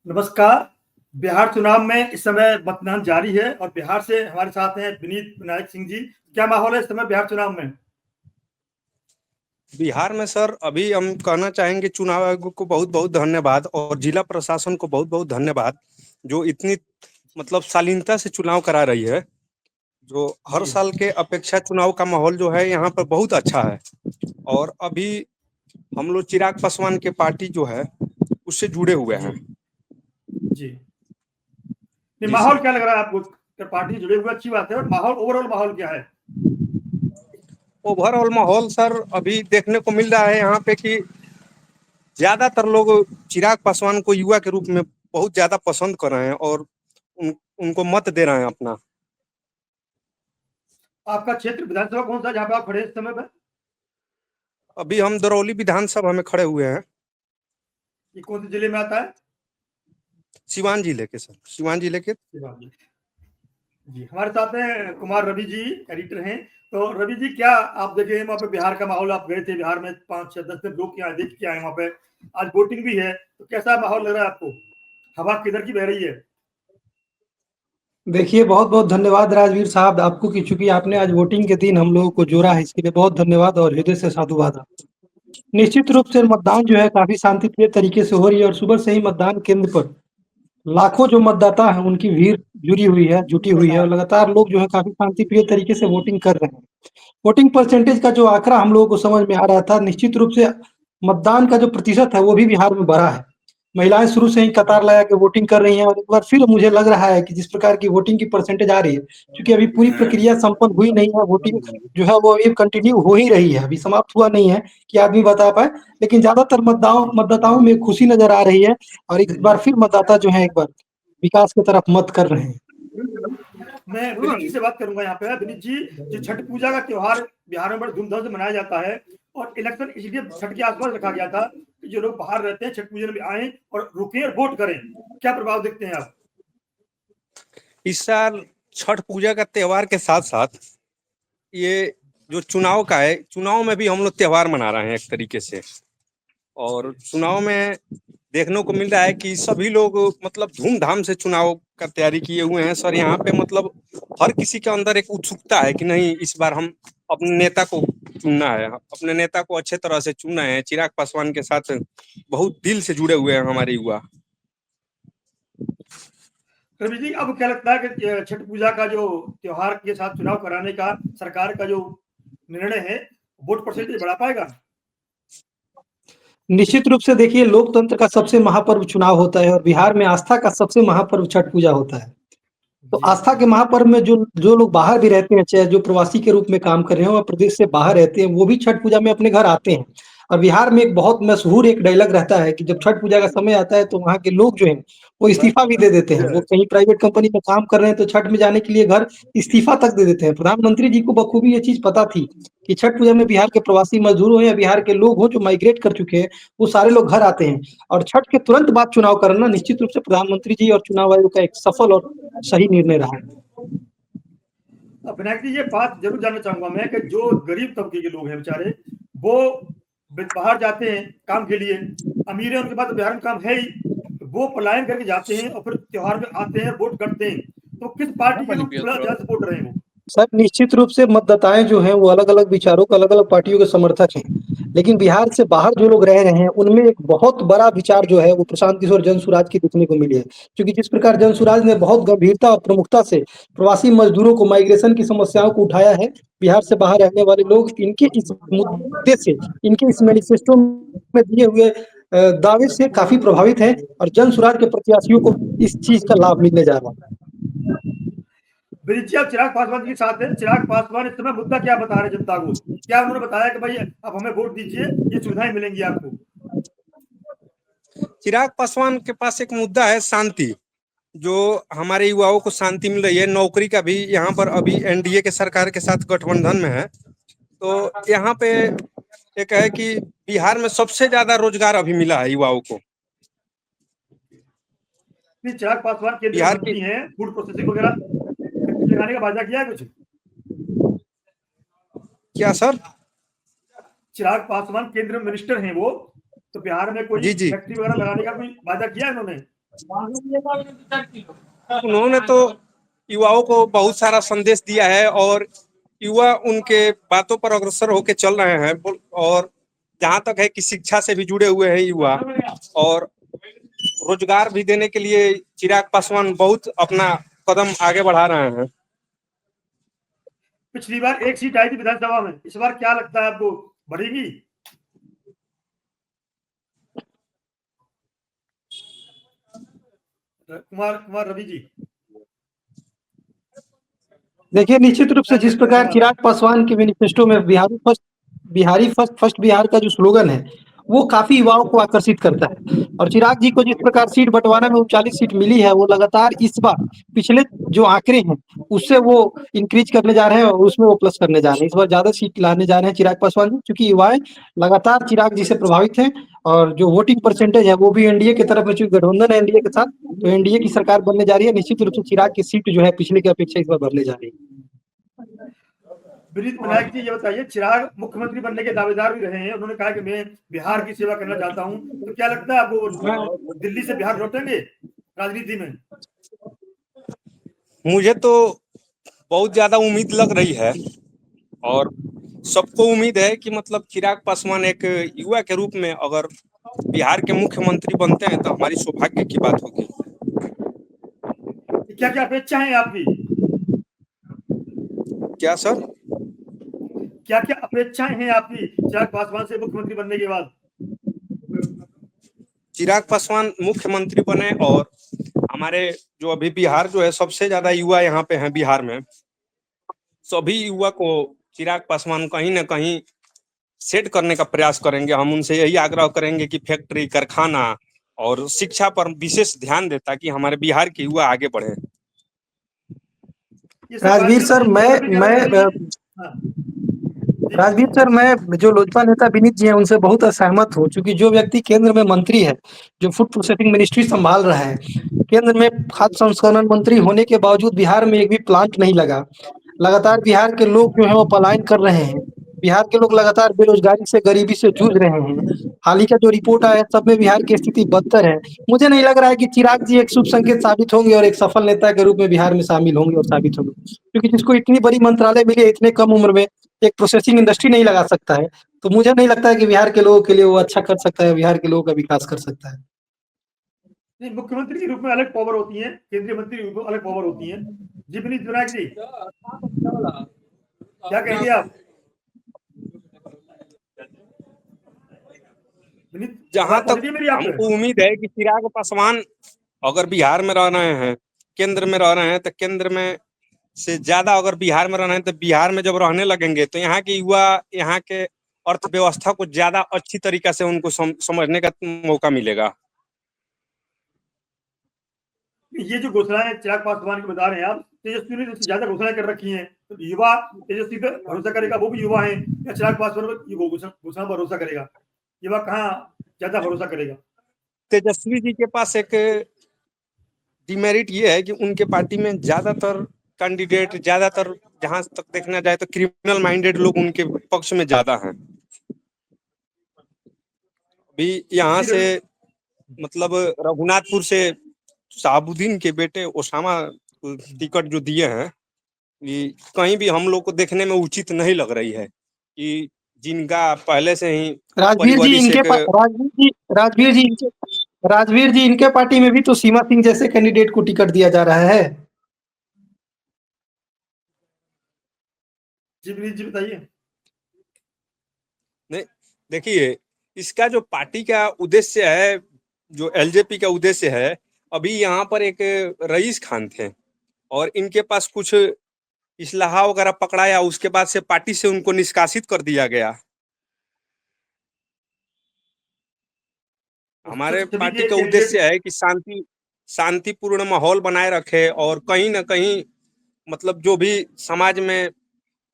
नमस्कार। बिहार चुनाव में इस समय मतदान जारी है और बिहार से हमारे साथ हैं विनीत विनायक सिंह जी। क्या माहौल है इस समय बिहार चुनाव में? बिहार में सर अभी हम कहना चाहेंगे चुनाव आयोग को बहुत बहुत धन्यवाद और जिला प्रशासन को बहुत बहुत धन्यवाद जो इतनी मतलब शालीनता से चुनाव करा रही है। जो हर जी। साल के अपेक्षा चुनाव का माहौल जो है यहाँ पर बहुत अच्छा है। और अभी हम लोग चिराग पासवान के पार्टी जो है उससे जुड़े हुए जी। हैं। जी। नहीं, जी माहौल सर। क्या लग रहा है आपको? पार्टी से जुड़े हुए अच्छी बात है, और माहौल ओवरऑल माहौल क्या है? ओवरऑल माहौल सर अभी देखने को मिल रहा है यहाँ पे कि ज्यादातर लोग चिराग पासवान को युवा के रूप में बहुत ज्यादा पसंद कर रहे हैं और उनको मत दे रहे हैं अपना। आपका क्षेत्र विधानसभा कौन सा है जहाँ पे आप खड़े हैं इस समय पर? अभी हम दरौली विधानसभा में खड़े हुए हैं। ये कौन से जिले में आता है? सिवान जिले के सर, सिवान जिले के। जी, हमारे साथ हैं कुमार रवि जी, एडिटर हैं। तो रवि जी, क्या आप देखे वहाँ पे बिहार का माहौल? आप गए थे बिहार में, 5-6-10 दिन लोग यहाँ देख के आए वहाँ पे। आज वोटिंग भी है, तो कैसा माहौल लग रहा है आपको? हवा किधर की बह रही है? देखिए, बहुत-बहुत धन्यवाद राजवीर साहब आपको कि चूँकि आपने आज वोटिंग के दिन हम लोगों को जोड़ा है, इसके लिए बहुत धन्यवाद और हृदय से साधुवाद। निश्चित रूप से मतदान जो है काफ़ी शांतिप्रिय तरीके से हो रही है और सुबह से ही मतदान केंद्र पर लाखों जो मतदाता हैं, उनकी भीड़ जुड़ी हुई है, जुटी हुई है और लगातार लोग जो है काफ़ी शांतिप्रिय तरीके से वोटिंग कर रहे हैं। वोटिंग परसेंटेज का जो आंकड़ा हम लोगों को समझ में आ रहा था, निश्चित रूप से मतदान का जो प्रतिशत है, वो भी बिहार में बढ़ा है। महिलाएँ शुरू से ही कतार लगा के वोटिंग कर रही हैं और एक बार फिर मुझे लग रहा है कि जिस प्रकार की वोटिंग की परसेंटेज आ रही है, क्योंकि अभी पूरी प्रक्रिया संपन्न हुई नहीं है, वोटिंग जो है वो अभी कंटिन्यू हो ही रही है, अभी समाप्त हुआ नहीं है कि आदमी बता पाए। लेकिन ज़्यादातर मतदाताओं में खुशी नज़र आ रही है और एक बार फिर मतदाता जो है एक बार विकास की तरफ मत कर रहे हैं। मैं विनीत जी से बात करूंगा यहाँ पे। विनीत जी, जो छठ पूजा का त्योहार बिहार में बड़े धूमधाम से मनाया जाता है, और इलेक्शन इसलिए छठ के आसपास रखा गया था कि जो लोग बाहर रहते हैं छठ पूजा में आए और रुके और वोट करें। क्या प्रभाव देखते हैं आप? इस साल छठ पूजा का त्योहार के साथ साथ ये जो चुनाव का है, चुनाव में भी हम लोग त्योहार मना रहे हैं एक तरीके से। और चुनाव में देखने को मिल रहा है कि सभी लोग मतलब धूमधाम से चुनाव का तैयारी किए हुए हैं सर। यहाँ पे मतलब हर किसी के अंदर एक उत्सुकता है कि नहीं, इस बार हम अपने नेता को चुनना है, अपने नेता को अच्छे तरह से चुनना है। चिराग पासवान के साथ बहुत दिल से जुड़े हुए हैं हमारे युवा। रवि जी, अब क्या लगता है कि छठ पूजा का जो त्योहार के साथ चुनाव कराने का सरकार का जो निर्णय है, वोट परसेंटेज बढ़ा पाएगा? निश्चित रूप से देखिए लोकतंत्र का सबसे महापर्व चुनाव होता है और बिहार में आस्था का सबसे महापर्व छठ पूजा होता है। तो जी। आस्था के महापर्व में जो जो लोग बाहर भी रहते हैं, चाहे जो प्रवासी के रूप में काम कर रहे हो और प्रदेश से बाहर रहते हैं, वो भी छठ पूजा में अपने घर आते हैं। और बिहार में एक बहुत मशहूर एक डायलॉग रहता है कि जब छठ पूजा का समय आता है तो वहाँ के लोग जो हैं, वो इस्तीफ़ा भी दे देते हैं। वो कहीं प्राइवेट कंपनी में काम कर रहे हैं तो छठ में जाने के लिए घर इस्तीफ़ा तक दे देते हैं। प्रधानमंत्री जी को बखूबी ये चीज़ पता थी कि छठ पूजा में बिहार के प्रवासी मज़दूर हों या बिहार के लोग हों जो माइग्रेट कर चुके हैं, वो सारे लोग घर आते हैं। और छठ के तुरंत बाद चुनाव करना निश्चित रूप से प्रधानमंत्री जी और चुनाव आयोग का एक सफल और सही निर्णय रहा है। विनायक जी, ये बात ज़रूर जानना चाहूँगा मैं कि जो गरीब तबके के लोग हैं बेचारे, वो बाहर जाते हैं काम के लिए, अमीर हैं उनके पास तो बिहार में काम है ही, वो पलायन करके जाते हैं और फिर त्योहार में आते हैं, वोट करते हैं। तो किस पार्टी के लोग बड़ा ज़्यादा सपोर्ट रहे हैं वो? सर निश्चित रूप से मतदाताएँ जो हैं वो अलग-अलग विचारों के अलग-अलग पार्टियों के समर्थक हैं। लेकिन बिहार से बाहर जो लोग रह रहे हैं उनमें एक बहुत बड़ा विचार जो है वो प्रशांत किशोर जनसुराज की दिखने को मिली है। क्योंकि जिस प्रकार जनसुराज ने बहुत गंभीरता और प्रमुखता से प्रवासी मज़दूरों को माइग्रेशन की समस्याओं को उठाया है, बिहार से बाहर रहने वाले लोग इनके इस मुद्दे से, इनके इस मैनिफेस्टो में दिए हुए दावे से काफ़ी प्रभावित हैं और जनसुराज के प्रत्याशियों को इस चीज़ का लाभ मिलने जा रहा है। विनीत जी, आप चिराग पासवान के साथ हैं। चिराग पासवान इस समय मुद्दा क्या बता रहे हैं जनता को? क्या उन्होंने बताया कि भाई आप हमें वोट दीजिए, ये सुविधाएँ मिलेंगी आपको? चिराग पासवान के पास एक मुद्दा है शांति। जो हमारे युवाओं को शांति मिल रही है, नौकरी का भी यहाँ पर अभी एनडीए के सरकार के साथ गठबंधन में है। तो यहाँ पे एक है कि बिहार में सबसे ज्यादा रोजगार अभी मिला है युवाओं को। नहीं, चिराग पासवान केंद्रीय बिहार की मंत्री हैं, फूड प्रोसेसिंग वगैरह फैक्ट्री लगाने का वादा किया है कुछ? क्या सर? चिराग पासवान केंद्रीय मिनिस्टर हैं वो, तो बिहार में कोई जी जी। फैक्ट्री वगैरह लगाने का कोई वादा किया है इन्होंने? उन्होंने तो युवाओं को बहुत सारा संदेश दिया है और युवा उनके बातों पर अग्रसर होकर चल रहे हैं। और जहां तक है कि शिक्षा से भी जुड़े हुए हैं युवा, और रोजगार भी देने के लिए चिराग पासवान बहुत अपना कदम आगे बढ़ा रहे हैं। पिछली बार एक सीट आई थी विधानसभा में, इस बार क्या लगता है आपको, बढ़ेगी? कुमार कुमार रवि जी। देखिए, निश्चित रूप से जिस प्रकार चिराग पासवान के मैनिफेस्टो में बिहारी फर्स्ट फर्स्ट बिहार का जो स्लोगन है, वो काफी युवाओं को आकर्षित करता है। और चिराग जी को जिस प्रकार सीट बंटवारा में 39 सीट मिली है, वो लगातार इस बार पिछले जो आंकड़े हैं उससे वो इंक्रीज करने जा रहे हैं और उसमें वो प्लस करने जा रहे हैं। इस बार ज्यादा सीट लाने जा रहे हैं चिराग पासवान जी, क्योंकि युवाएं लगातार चिराग जी से प्रभावित हैं। और जो वोटिंग परसेंटेज है वो भी एनडीए की तरफ है, चूंकि गठबंधन है एनडीए के साथ, तो एनडीए की सरकार बनने जा रही है। निश्चित रूप से चिराग की सीट जो है पिछले की अपेक्षा इस बार बढ़ने जा रही है। विनीत विनायक जी, ये बताइए, चिराग मुख्यमंत्री बनने के दावेदार भी रहे हैं, उन्होंने कहा कि मैं बिहार की सेवा करना चाहता हूं, तो क्या लगता है आपको, दिल्ली से बिहार लौटेंगे राजनीति में? मुझे तो बहुत ज्यादा उम्मीद लग रही है, और सबको उम्मीद है कि मतलब चिराग पासवान एक युवा के रूप में अगर बिहार के मुख्यमंत्री बनते हैं तो हमारी सौभाग्य की बात होगी। क्या क्या अपेक्षाएं हैं आपकी? क्या सर? क्या क्या अपेक्षाएं हैं आपकी चिराग पासवान से मुख्यमंत्री बनने के बाद? चिराग पासवान मुख्यमंत्री बने और हमारे जो अभी बिहार जो है सबसे ज्यादा युवा यहाँ पे हैं बिहार में, सभी युवा को चिराग पासवान कहीं ना कहीं सेट करने का प्रयास करेंगे। हम उनसे यही आग्रह करेंगे कि फैक्ट्री, कारखाना और शिक्षा पर विशेष ध्यान दे ताकि हमारे बिहार के युवा आगे बढ़े। राजवीर सर, हाँ, राजवीर सर, मैं जो लोजपा नेता विनीत जी हैं उनसे बहुत असहमत हूँ, क्योंकि जो व्यक्ति केंद्र में मंत्री है, जो फूड प्रोसेसिंग मिनिस्ट्री संभाल रहा है, केंद्र में खाद्य संस्करण मंत्री होने के बावजूद बिहार में एक भी प्लांट नहीं लगा। लगातार बिहार के लोग जो है वो पलायन कर रहे हैं। बिहार के लोग लगातार बेरोजगारी से, गरीबी से जूझ रहे हैं। हाल ही का जो रिपोर्ट आया है, सब में बिहार की स्थिति बदतर है। मुझे नहीं लग रहा है कि चिराग जी एक शुभ संकेत साबित होंगे और एक सफल नेता के रूप में बिहार में शामिल होंगे और साबित होंगे, क्योंकि जिसको इतनी बड़ी मंत्रालय मिली है इतने कम उम्र में, एक प्रोसेसिंग इंडस्ट्री नहीं लगा सकता है, तो मुझे नहीं लगता है कि बिहार के लोगों के लिए वो अच्छा कर सकता है, बिहार के लोगों का विकास कर सकता है। नहीं, मुख्यमंत्री के रूप में अलग पावर होती है, केंद्रीय मंत्री के रूप में अलग पावर होती है। जी विनीत विनायक जी, क्या कहेंगे आप? विनीत, जहां आवाज पहुंच तक रही है मेरी आप पे? हमको उम्मीद है कि चिराग पासवान अगर बिहार में रह रहे हैं, केंद्र में रह रहे हैं, तो केंद्र में से ज्यादा अगर बिहार में रहना है तो बिहार में जब रहने लगेंगे तो यहाँ के युवा यहाँ के अर्थव्यवस्था को ज्यादा अच्छी तरीका से उनको समझने का मौका मिलेगा। ये जो घोषणाएं चिराग पासवान की बता रहे हैं आप, तेजस्वी ने इससे ज्यादा घोषणाएं कर रखी हैं, तो युवा तेजस्वी पे भरोसा करेगा, वो भी युवा है, या चिराग पासवान पर ये घोषणा भरोसा करेगा? युवा कहाँ ज्यादा भरोसा करेगा? तेजस्वी जी के पास एक डिमेरिट ये है कि उनके पार्टी में ज्यादातर कैंडिडेट, ज्यादातर जहां तक देखना जाए तो क्रिमिनल माइंडेड लोग उनके पक्ष में ज्यादा हैं। अभी यहाँ से मतलब रघुनाथपुर से शहाबुद्दीन के बेटे ओसामा टिकट जो दिए हैं, ये कहीं भी हम लोग को देखने में उचित नहीं लग रही है कि जिनका पहले से ही राजवीर जी परिवारिक इनके एक राजवीर जी इनके पार्टी में भी तो सीमा सिंह जैसे कैंडिडेट को टिकट दिया जा रहा है। जी विनीत जी बताइए। नहीं, देखिए, इसका जो पार्टी का उद्देश्य है, जो एलजेपी का उद्देश्य है, अभी यहाँ पर एक रईस खान थे और इनके पास कुछ इस्लाहा वगैरह पकड़ाया, उसके बाद से पार्टी से उनको निष्कासित कर दिया गया। हमारे सभी पार्टी के का कैंडिडेट। उद्देश्य है कि शांतिपूर्ण माहौल बनाए रखे और कहीं ना कहीं मतलब जो भी समाज में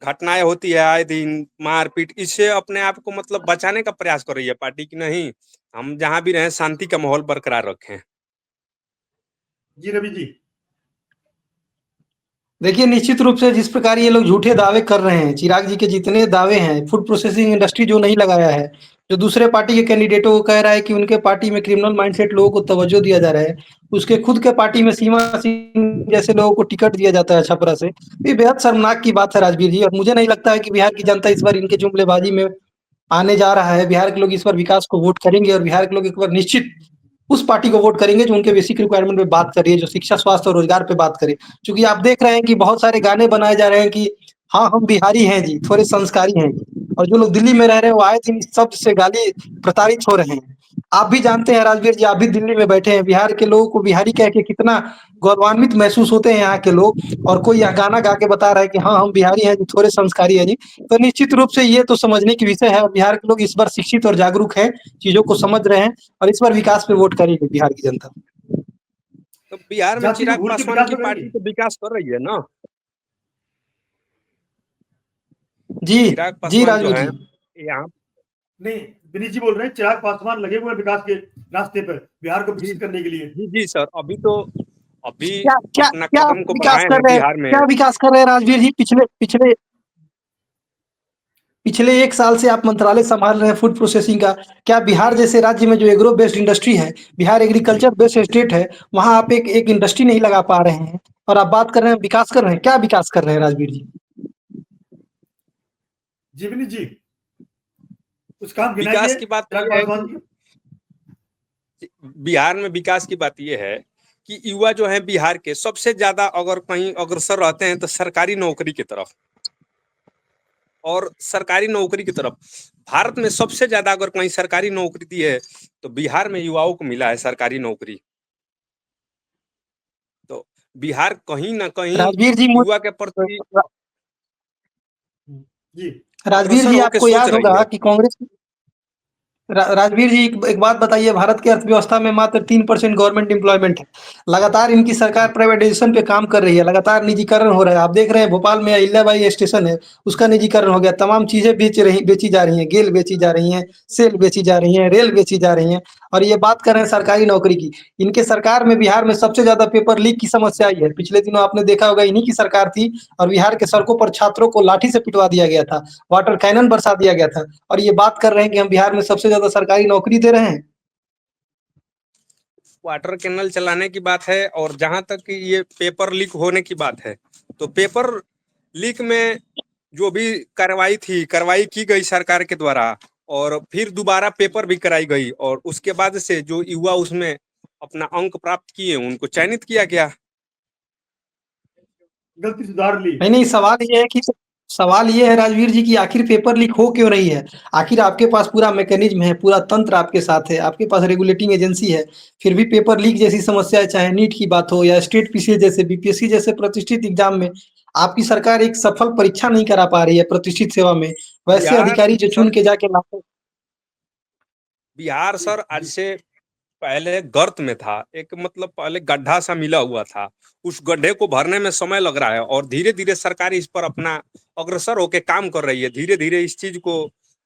घटनाएं होती है आए दिन, मारपीट, इससे अपने आप को मतलब बचाने का प्रयास कर रही है पार्टी की। नहीं, हम जहां भी रहें शांति का माहौल बरकरार रखें। जी रवि जी। देखिए, निश्चित रूप से जिस प्रकार ये लोग झूठे दावे कर रहे हैं, चिराग जी के जितने दावे हैं, फूड प्रोसेसिंग इंडस्ट्री जो नहीं लगाया है, जो दूसरे पार्टी के कैंडिडेटों को कह रहा है कि उनके पार्टी में क्रिमिनल माइंडसेट लोगों को तवज्जो दिया जा रहा है, उसके खुद के पार्टी में सीमा सिंह जैसे लोगों को टिकट दिया जाता है छपरा से। ये बेहद शर्मनाक की बात है राजवीर जी, और मुझे नहीं लगता है कि बिहार की जनता इस बार इनके जुमलेबाजी में आने जा रहा है। बिहार के लोग इस बार विकास को वोट करेंगे, और बिहार के लोग एक बार निश्चित उस पार्टी को वोट करेंगे जो उनके बेसिक रिक्वायरमेंट पे बात कर रही है, जो शिक्षा, स्वास्थ्य और रोजगार पे बात करे। क्योंकि आप देख रहे हैं कि बहुत सारे गाने बनाए जा रहे हैं कि हाँ, हम बिहारी हैं जी, थोड़े संस्कारी हैं जी, और जो लोग दिल्ली में रह रहे हैं वो आए दिन इस शब्द से गाली प्रताड़ित हो रहे हैं। आप भी जानते हैं राजवीर जी, आप भी दिल्ली में बैठे हैं, बिहार के लोगों को बिहारी कह के कितना गौरवान्वित महसूस होते हैं यहाँ के लोग, और कोई यह गाना गा के बता रहा है कि हाँ, हम बिहारी हैं जी, थोड़े संस्कारी हैं जी। तो निश्चित रूप से ये तो समझने की विषय है, और बिहार के लोग इस बार शिक्षित और जागरूक हैं, चीजों को समझ रहे हैं, और इस बार विकास पे वोट करेगी बिहार की जनता। तो बिहार में जाति को चिराग भूल के पासवान विकास की तो पार्टी करेंगे। तो विकास कर रही है ना। जी, चिराग जी पासवान जो राजवीर है जी। यहाँ, नहीं, विनीत जी बोल रहे हैं चिराग पासवान लगे हुए हैं विकास के रास्ते पर बिहार को जी विकसित करने के लिए। जी जी सर, अभी क्या क्या अपना क्या कदम को विकास बढ़ाए कर हैं रहे हैं, बिहार में। क्या विकास कर रहे हैं राजवीर जी? पिछले पिछले पिछले 1 साल से आप मंत्रालय संभाल रहे हैं फूड प्रोसेसिंग का। क्या बिहार जैसे राज्य में जो एग्रो बेस्ड इंडस्ट्री है, बिहार एग्रीकल्चर बेस्ड स्टेट है, वहाँ आप एक इंडस्ट्री नहीं लगा पा रहे हैं, और आप बात कर रहे हैं विकास कर रहे हैं? क्या विकास कर रहे हैं राजवीर जी? जी विनीत जी, कुछ काम विकास गिनाइए की बात चिराग ये है पासवान कि जी। बिहार में विकास की बात ये है कि युवा जो है बिहार के सबसे ज्यादा अगर कहीं अग्रसर रहते हैं तो सरकारी नौकरी की तरफ, और सरकारी नौकरी की तरफ भारत में सबसे ज्यादा अगर कहीं सरकारी नौकरी दी है तो बिहार में युवाओं को मिला है सरकारी नौकरी। तो बिहार कहीं ना कहीं राजवीर जी युवा के प्रति जी राजवीर अग्रसर जी, होकर आपको सोच याद रही होगा है। कि कांग्रेस राजवीर जी, एक बात बताइए, भारत की अर्थव्यवस्था में मात्र 3% गवर्नमेंट एम्प्लॉयमेंट है। लगातार इनकी सरकार प्राइवेटाइजेशन पे काम कर रही है, लगातार निजीकरण हो रहा है। आप देख रहे हैं भोपाल में अहिल्याबाई स्टेशन है, उसका निजीकरण हो गया, तमाम चीजें बेची जा रही हैं, गेल बेची जा रही हैं, सेल बेची जा रही हैं, रेल बेची जा रही हैं, और ये बात कर रहे हैं सरकारी नौकरी की। इनके सरकार में बिहार में सबसे ज्यादा पेपर लीक की समस्या आई है। पिछले दिनों आपने देखा होगा, इन्हीं की सरकार थी, और बिहार के सड़कों पर छात्रों को लाठी से पिटवा दिया गया था, वाटर कैनन बरसा दिया गया था, और ये बात कर रहे हैं कि हम बिहार में सबसे ज्यादा सरकारी नौकरी दे रहे हैं। वाटर कैनल चलाने की बात है, और जहां तक कि ये पेपर लीक होने की बात है, तो पेपर लीक में जो भी कार्रवाई की गई सरकार के द्वारा, और फिर दोबारा पेपर भी कराई गई, और उसके बाद से जो युवा उसमें अपना अंक प्राप्त किए उनको चयनित किया गया। गलती सुधार ली। नहीं, नहीं, सवाल ये है राजवीर जी कि आखिर पेपर लीक हो क्यों रही है? आखिर आपके पास पूरा मैकेनिज्म है, पूरा तंत्र आपके साथ है, आपके पास रेगुलेटिंग एजेंसी है, फिर भी पेपर लीक जैसी समस्याएं, चाहे नीट की बात हो या स्टेट पीसीएस जैसे, बीपीएससी जैसे प्रतिष्ठित एग्जाम में आपकी सरकार एक सफल परीक्षा नहीं करा पा रही है प्रतिष्ठित सेवा में। वैसे बिहार अधिकारी जो चुन सर के जाके लाते। बिहार सर आज से पहले गर्त में था, एक मतलब पहले गड्ढा सा मिला हुआ था, उस गड्ढे को भरने में समय लग रहा है, और धीरे धीरे सरकार इस पर अपना अग्रसर होकर काम कर रही है, धीरे धीरे इस चीज को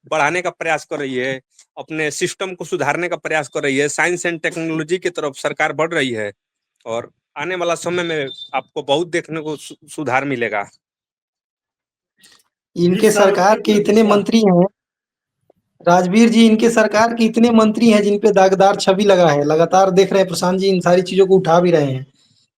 बढ़ाने का प्रयास कर रही है, अपने सिस्टम को सुधारने का प्रयास कर रही है, साइंस एंड टेक्नोलॉजी की तरफ सरकार बढ़ रही है, और आने वाला समय में आपको बहुत देखने को सुधार मिलेगा। इनके 20 साल हो सरकार गए के पूरे 20 इतने साल। मंत्री हैं राजवीर जी, इनके सरकार के इतने मंत्री हैं जिन पे दागदार छवि लगा है। लगातार देख रहे हैं प्रशांत जी इन सारी चीजों को उठा भी रहे हैं।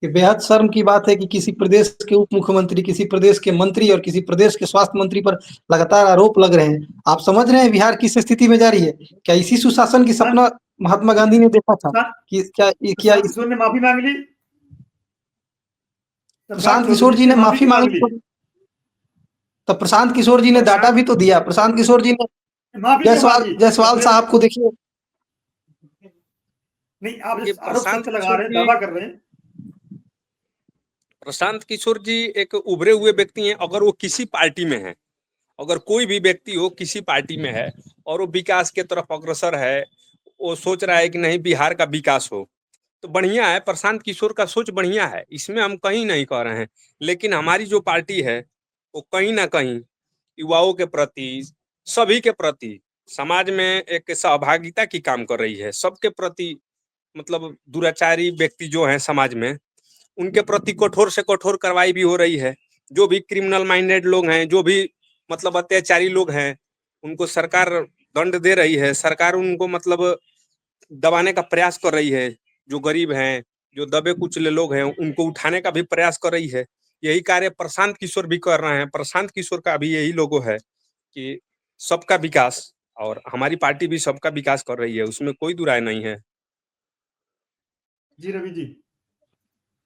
ये बेहद शर्म की बात है कि किसी प्रदेश के उप मुख्यमंत्री, किसी प्रदेश के मंत्री और किसी प्रदेश के स्वास्थ्य मंत्री पर लगातार आरोप लग रहे हैं। आप समझ रहे हैं बिहार किस स्थिति में जा रही है? क्या इसी सुशासन की प्रशांत सपना महात्मा गांधी ने देखा था प्रशांत कि क्या प्रशांत किशोर ने माफी मांग ली। प्रशांत प्रशांत किशोर चौधरी जी जी ने ने माफी माफी क्यों मांग मांगी? ली? तो प्रशांत किशोर जी ने डाटा प्रशांत भी तो दिया। प्रशांत किशोर जी ने माफी क्यों जायसवाल मांगी? जायसवाल अपने साहब को देखिए। नहीं, आप ये जिस आरोप प्रशांत शब्द लगा किशोर रहे हैं, जी दावा कर रहे हैं। प्रशांत किशोर जी एक उभरे हुए व्यक्ति हैं। अगर वो किसी पार्टी में है, अगर कोई भी व्यक्ति हो किसी पार्टी में है और वो विकास के तरफ अग्रसर है, वो सोच रहा है कि नहीं बिहार का विकास हो, तो बढ़िया है। प्रशांत किशोर का सोच बढ़िया है, इसमें हम कहीं नहीं कह रहे हैं। लेकिन हमारी जो पार्टी है वो कहीं ना कहीं युवाओं के प्रति, सभी के प्रति, समाज में एक सहभागिता की काम कर रही है, सबके प्रति। मतलब दुराचारी व्यक्ति जो हैं समाज में, उनके प्रति कठोर से कठोर कार्रवाई भी हो रही है। जो भी क्रिमिनल माइंडेड लोग हैं, जो भी मतलब अत्याचारी लोग हैं, उनको सरकार दंड दे रही है, सरकार उनको मतलब दबाने का प्रयास कर रही है। जो गरीब हैं, जो दबे कुचले लोग हैं, उनको उठाने का भी प्रयास कर रही है। यही कार्य प्रशांत किशोर भी कर रहे हैं। प्रशांत किशोर का भी यही लोगो है कि सबका विकास, और हमारी पार्टी भी सबका विकास कर रही है, उसमें कोई दुराय नहीं है। जी रवि जी।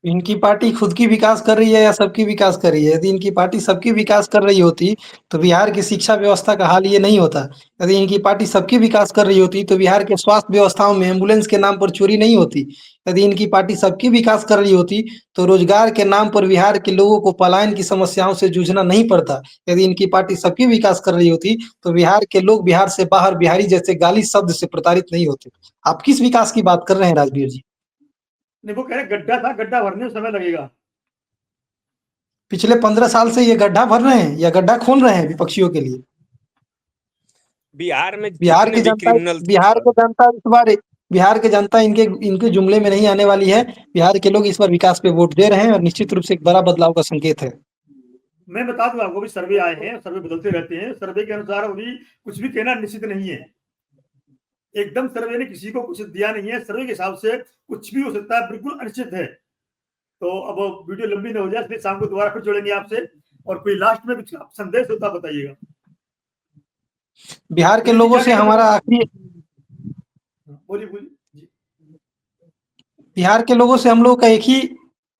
इनकी पार्टी खुद की विकास कर रही है या सबकी विकास कर रही है? यदि इनकी पार्टी सबकी विकास कर रही होती, तो बिहार की शिक्षा व्यवस्था का हाल ये नहीं होता। यदि इनकी पार्टी सबकी विकास कर रही होती, तो बिहार के स्वास्थ्य व्यवस्थाओं में एम्बुलेंस के नाम पर चोरी नहीं होती। यदि इनकी पार्टी सबकी विकास कर रही होती, तो रोजगार के नाम पर बिहार के लोगों को पलायन की समस्याओं से जूझना नहीं पड़ता। यदि इनकी पार्टी सबकी विकास कर रही होती, तो बिहार के लोग बिहार से बाहर बिहारी जैसे गाली शब्द से प्रताड़ित नहीं होते। आप किस विकास की बात कर रहे हैं राजवीर जी? नहीं, वो कह रहे गड्ढा था, गड्ढा भरने में समय लगेगा। पिछले 15 साल से ये गड्ढा भर रहे हैं या गड्ढा खोल रहे हैं विपक्षियों के लिए? बिहार में बिहार जितने की भी जनता क्रिमिनल थे बिहार सर, की जनता इस बार बिहार की जनता इनके इनके जुमले में नहीं आने वाली है। बिहार के लोग इस बार विकास पे वोट दे रहे हैं और निश्चित रूप से एक बड़ा बदलाव का संकेत है। मैं बता दूं आपको भी, सर्वे आए हैं, सर्वे बदलते रहते हैं। सर्वे के अनुसार अभी कुछ भी कहना निश्चित नहीं है। एकदम सर्वे ने किसी को कुछ दिया नहीं है। सर्वे के हिसाब से कुछ भी हो सकता है, बिल्कुल अनिश्चित है। तो अब वीडियो लंबी न हो जाए, इसलिए शाम को दोबारा फिर जुड़ेंगे आपसे। और कोई लास्ट में कुछ संदेश होता बताइएगा। बिहार के विनीत जी लोगों क्या से कहना हमारा चाहते आखिरी हैं? बोलिए बोलिए जी। बिहार के लोगों से हम लोगों का एक ही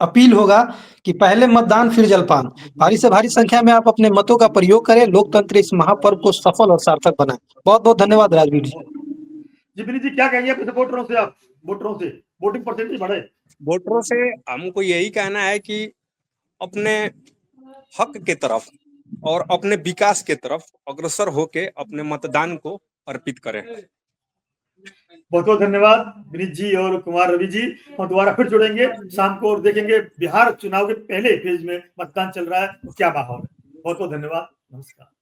अपील होगा कि पहले मतदान फिर जलपान। भारी से भारी संख्या में आप अपने मतों का प्रयोग करें, लोकतंत्र इस महापर्व को सफल और सार्थक बनाएं। बहुत बहुत धन्यवाद राजवीर जी। जी विनीत जी क्या कहेंगे अपने सपोर्टरों से? आप वोटरों से वोटिंग परसेंटेज बढ़े। वोटरों से हमको यही कहना है कि अपने हक के तरफ और अपने विकास के तरफ अग्रसर होके अपने मतदान को अर्पित करें। बहुत बहुत धन्यवाद विनीत जी और कुमार रवि जी। हम दोबारा फिर जुड़ेंगे शाम को और देखेंगे बिहार चुनाव के पहले फेज में मतदान चल रहा है तो क्या माहौल है। बहुत बहुत धन्यवाद। नमस्कार।